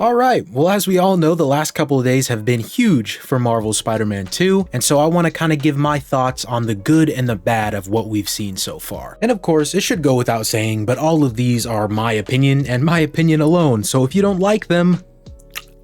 Alright, well as we all know, the last couple of days have been huge for Marvel's Spider-Man 2, and so I want to kind of give my thoughts on the good and the bad of what we've seen so far. And of course, it should go without saying, but all of these are my opinion and my opinion alone, so if you don't like them,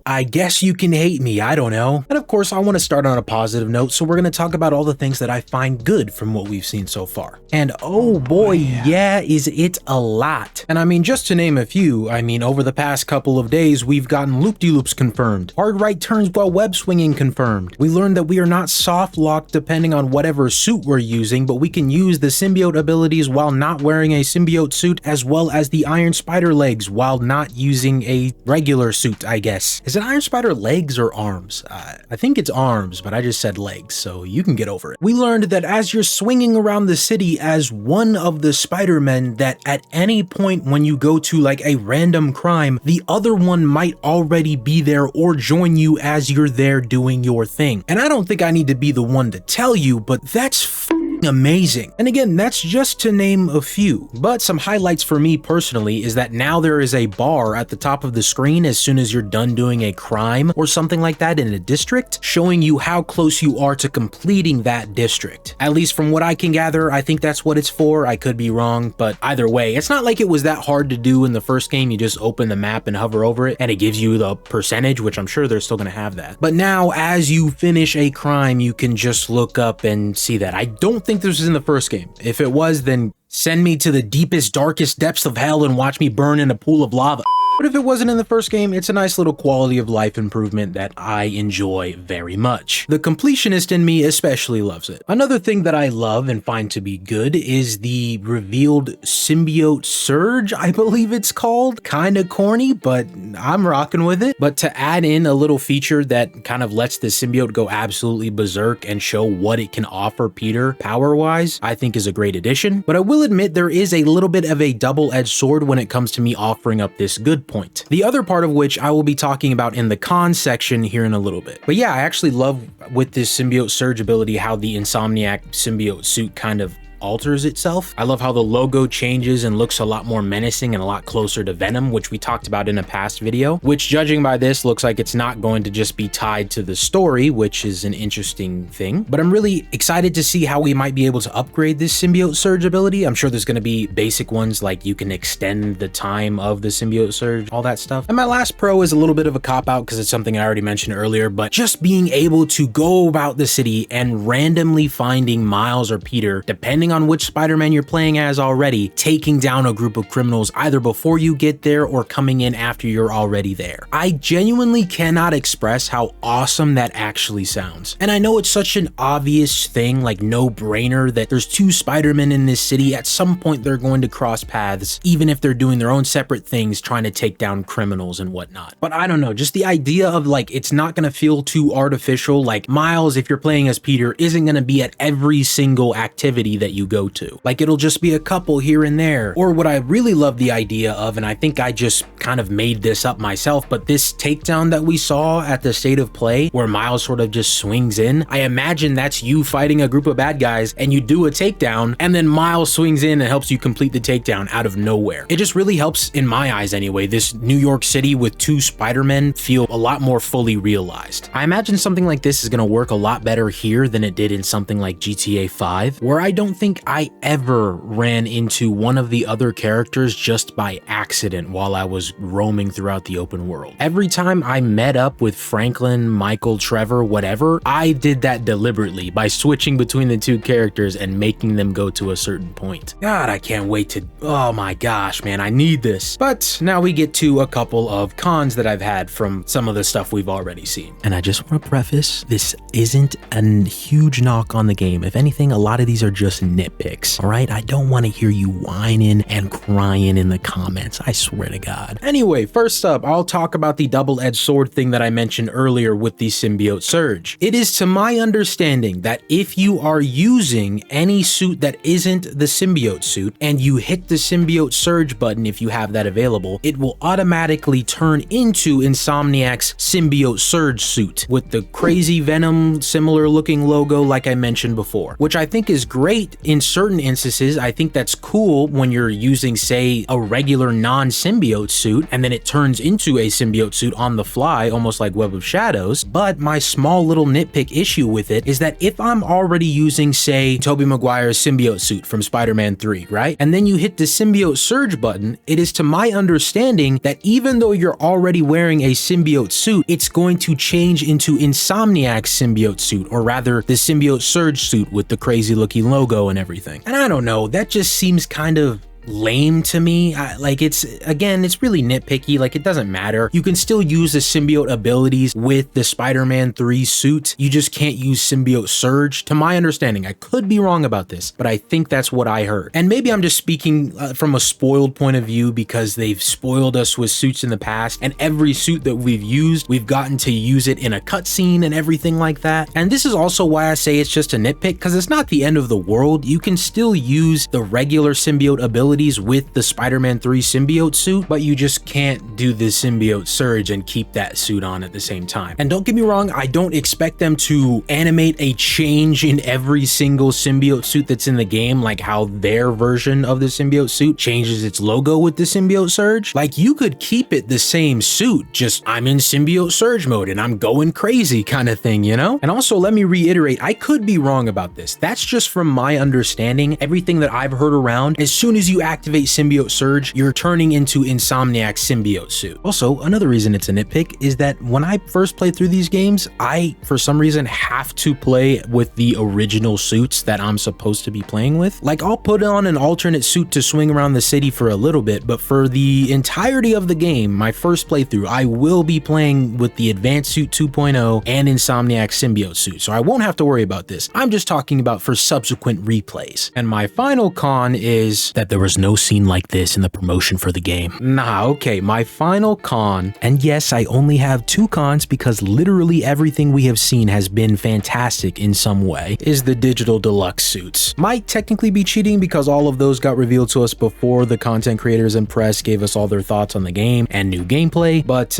I guess you can hate me, I don't know. And of course, I want to start on a positive note, so we're going to talk about all the things that I find good from what we've seen so far. And oh boy, yeah, is it a lot. And I mean, just to name a few, I mean, over the past couple of days, we've gotten loop-de-loops confirmed, hard right turns while web swinging confirmed. We learned that we are not soft locked depending on whatever suit we're using, but we can use the symbiote abilities while not wearing a symbiote suit, as well as the Iron Spider legs while not using a regular suit, I guess. Is it Iron Spider legs or arms? I think it's arms, but I just said legs, so you can get over it. We learned that as you're swinging around the city as one of the Spider-Men, that at any point when you go to like a random crime, the other one might already be there or join you as you're there doing your thing. And I don't think I need to be the one to tell you, but that's amazing. And again, that's just to name a few. But some highlights for me personally is that now there is a bar at the top of the screen as soon as you're done doing a crime or something like that in a district, showing you how close you are to completing that district. At least from what I can gather, I think that's what it's for. I could be wrong, but either way, it's not like it was that hard to do in the first game. You just open the map and hover over it and it gives you the percentage, which I'm sure they're still going to have that. But now as you finish a crime, you can just look up and see that. I don't think this was in the first game. If it was, then send me to the deepest, darkest depths of hell and watch me burn in a pool of lava. But if it wasn't in the first game, it's a nice little quality of life improvement that I enjoy very much. The completionist in me especially loves it. Another thing that I love and find to be good is the revealed symbiote surge, I believe it's called. Kinda corny, but I'm rocking with it. But to add in a little feature that kind of lets the symbiote go absolutely berserk and show what it can offer Peter power-wise, I think is a great addition. But I will admit there is a little bit of a double-edged sword when it comes to me offering up this good point. The other part of which I will be talking about in the cons section here in a little bit. But yeah, I actually love with this symbiote surge ability how the Insomniac symbiote suit kind of alters itself. I love how the logo changes and looks a lot more menacing and a lot closer to Venom, which we talked about in a past video, which judging by this looks like it's not going to just be tied to the story, which is an interesting thing. But I'm really excited to see how we might be able to upgrade this symbiote surge ability. I'm sure there's going to be basic ones like you can extend the time of the symbiote surge, all that stuff. And my last pro is a little bit of a cop-out because it's something I already mentioned earlier, but just being able to go about the city and randomly finding Miles or Peter, depending on which Spider-Man you're playing as already, taking down a group of criminals either before you get there or coming in after you're already there. I genuinely cannot express how awesome that actually sounds. And I know it's such an obvious thing, like no-brainer, that there's two Spider-Men in this city. At some point they're going to cross paths, even if they're doing their own separate things trying to take down criminals and whatnot. But I don't know, just the idea of like it's not going to feel too artificial. Like Miles, if you're playing as Peter, isn't going to be at every single activity that you go to. Like it'll just be a couple here and there. Or what I really love the idea of, and I think I just kind of made this up myself, but this takedown that we saw at the State of Play where Miles sort of just swings in, I imagine that's you fighting a group of bad guys and you do a takedown and then Miles swings in and helps you complete the takedown out of nowhere. It just really helps, in my eyes anyway, this New York City with two Spider-Men feel a lot more fully realized. I imagine something like this is going to work a lot better here than it did in something like GTA 5, where I don't think I ever ran into one of the other characters just by accident while I was roaming throughout the open world. Every time I met up with Franklin, Michael, Trevor, whatever, I did that deliberately by switching between the two characters and making them go to a certain point. God, I can't wait to, oh my gosh, man, I need this. But now we get to a couple of cons that I've had from some of the stuff we've already seen. And I just want to preface, this isn't a huge knock on the game. If anything, a lot of these are just nitpicks. All right, I don't want to hear you whining and crying in the comments, I swear to God. Anyway, first up, I'll talk about the double-edged sword thing that I mentioned earlier with the symbiote surge. It is to my understanding that if you are using any suit that isn't the symbiote suit and you hit the symbiote surge button, if you have that available, it will automatically turn into Insomniac's symbiote surge suit with the crazy Venom similar looking logo like I mentioned before, which I think is great in certain instances, I think that's cool when you're using, say, a regular non-symbiote suit, and then it turns into a symbiote suit on the fly, almost like Web of Shadows. But my small little nitpick issue with it is that if I'm already using, say, Tobey Maguire's symbiote suit from Spider-Man 3, right? And then you hit the symbiote surge button, it is to my understanding that even though you're already wearing a symbiote suit, it's going to change into Insomniac's symbiote suit, or rather the symbiote surge suit with the crazy looking logo and everything. And I don't know, that just seems kind of lame to me. Like, it's really nitpicky. Like, it doesn't matter. You can still use the symbiote abilities with the Spider-Man 3 suit. You just can't use symbiote surge, to my understanding. I could be wrong about this, but I think that's what I heard. And maybe I'm just speaking from a spoiled point of view, because they've spoiled us with suits in the past, and every suit that we've used, we've gotten to use it in a cutscene and everything like that. And this is also why I say it's just a nitpick, because it's not the end of the world. You can still use the regular symbiote abilities with the Spider-Man 3 symbiote suit, but you just can't do the symbiote surge and keep that suit on at the same time. And don't get me wrong, I don't expect them to animate a change in every single symbiote suit that's in the game, like how their version of the symbiote suit changes its logo with the symbiote surge. Like, you could keep it the same suit, just I'm in symbiote surge mode and I'm going crazy kind of thing, you know? And also, let me reiterate, I could be wrong about this. That's just from my understanding, everything that I've heard around. As soon as you activate symbiote surge, you're turning into Insomniac's symbiote suit. Also, another reason it's a nitpick is that when I first play through these games, I, for some reason, have to play with the original suits that I'm supposed to be playing with. Like, I'll put on an alternate suit to swing around the city for a little bit, but for the entirety of the game, my first playthrough, I will be playing with the Advanced Suit 2.0 and Insomniac's symbiote suit, so I won't have to worry about this. I'm just talking about for subsequent replays. And my final con is that there was no scene like this in the promotion for the game. Nah, okay, my final con, and yes, I only have 2 cons because literally everything we have seen has been fantastic in some way, is the digital deluxe suits. Might technically be cheating because all of those got revealed to us before the content creators and press gave us all their thoughts on the game and new gameplay, but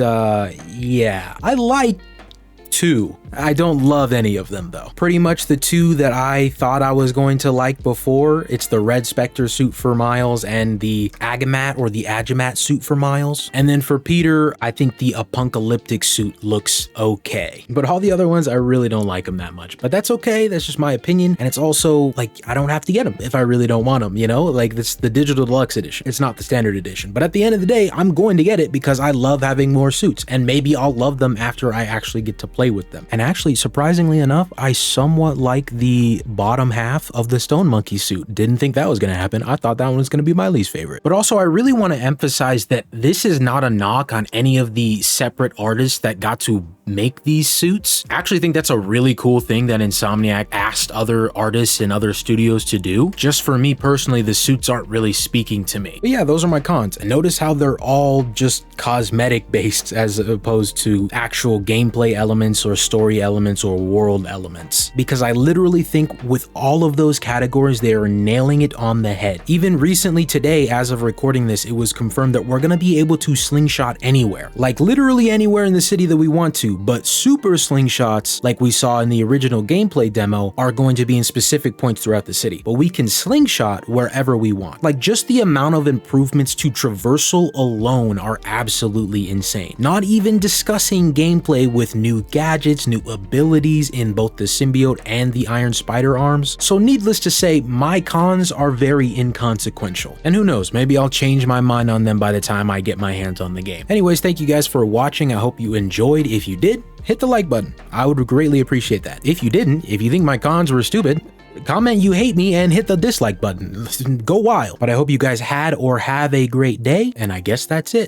yeah, I like 2. I don't love any of them though. Pretty much the 2 that I thought I was going to like before, it's the Red Spectre suit for Miles and the Agamat or the Agimat suit for Miles. And then for Peter, I think the Apocalyptic suit looks okay. But all the other ones, I really don't like them that much. But that's okay, that's just my opinion. And it's also like, I don't have to get them if I really don't want them, you know? Like, this the digital deluxe edition. It's not the standard edition. But at the end of the day, I'm going to get it because I love having more suits. And maybe I'll love them after I actually get to play with them. And actually, surprisingly enough, I somewhat like the bottom half of the Stone Monkey suit. Didn't think that was going to happen. I thought that one was going to be my least favorite. But also, I really want to emphasize that this is not a knock on any of the separate artists that got to make these suits. I actually think that's a really cool thing that Insomniac asked other artists and other studios to do. Just for me personally, the suits aren't really speaking to me. But yeah, those are my cons. And notice how they're all just cosmetic based as opposed to actual gameplay elements or story elements or world elements. Because I literally think with all of those categories, they are nailing it on the head. Even recently today, as of recording this, it was confirmed that we're going to be able to slingshot anywhere. Like literally anywhere in the city that we want to. But super slingshots, like we saw in the original gameplay demo, are going to be in specific points throughout the city. But we can slingshot wherever we want. Like, just the amount of improvements to traversal alone are absolutely insane. Not even discussing gameplay with new gadgets, new abilities in both the symbiote and the Iron Spider arms. So needless to say, my cons are very inconsequential. And who knows, maybe I'll change my mind on them by the time I get my hands on the game. Anyways, thank you guys for watching. I hope you enjoyed. If you did, hit the like button. I would greatly appreciate that. If you didn't, if you think my cons were stupid, comment you hate me and hit the dislike button. Go wild. But I hope you guys had or have a great day, and I guess that's it.